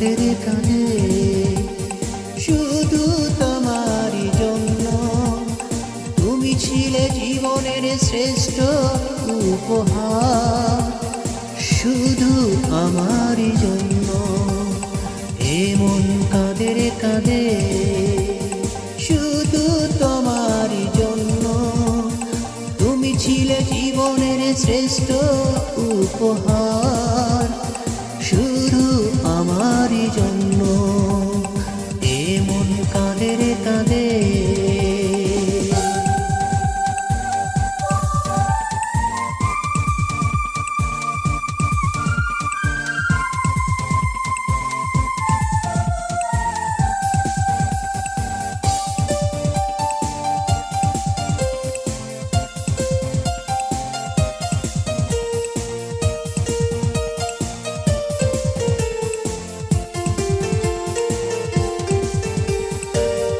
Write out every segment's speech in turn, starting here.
কাঁদে কাঁদে শুধু তোমারই জন্য। তুমি ছিলে জীবনের শ্রেষ্ঠ উপহার, শুধু আমারই জন্য। এমন কাঁদে কাঁদে শুধু তোমারই জন্য। তুমি ছিলে জীবনের শ্রেষ্ঠ উপহার, শুধু আমারই জন্য। এমন কাঁদে কাঁদে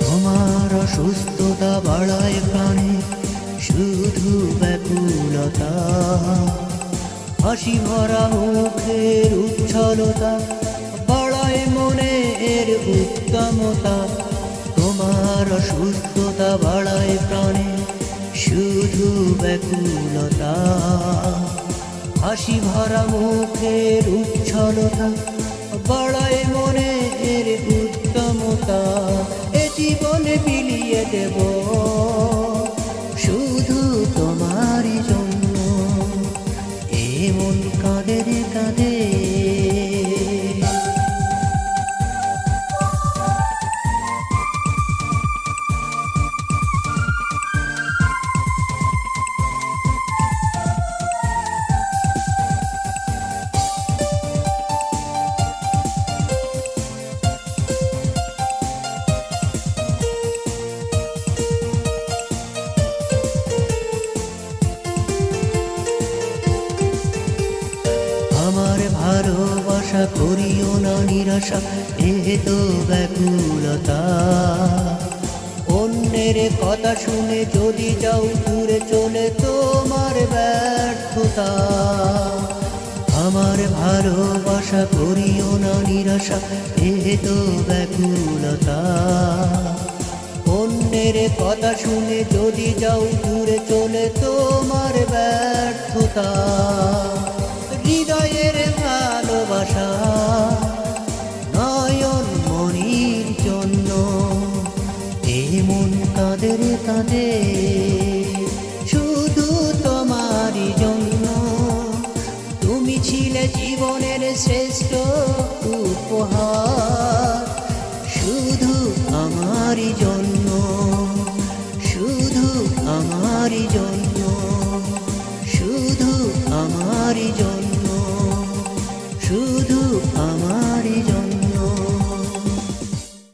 তোমার অসুস্থতা বাড়ায় প্রাণে শুধু ব্যাকুলতা, হাসি ভরা মুখের উচ্ছলতা বাড়ায় মনের উত্তমতা। তোমার অসুস্থতা বাড়ায় প্রাণে শুধু ব্যাকুলতা, হাসি ভরা মুখের উচ্ছলতা বাড়ায় মনের উত্তমতা। এ জীবনে বিলিয়ে দেব শুধু তোমারই জন্য। এমন কাঁদে কাঁদে আমার ভালোবাসা করিও না নিরাশা, এ তো ব্যাকুলতা। অন্যের কথা শুনে যদি যাও দূরে চলে তোমার ব্যর্থতা। আমার ভালোবাসা করিও না নিরাশা, এ তো ব্যাকুলতা। অন্যের কথা শুনে যদি যাও দূরে চলে তোমার ব্যর্থতা। হৃদয়ের ভালোবাসা নয়ন মনির জন্য। এমন কাঁদে কাঁদে শুধু তোমারই জন্য। তুমি ছিলে জীবনের শ্রেষ্ঠ উপহার, শুধু আমারই জন্য, শুধু আমারই জন্য।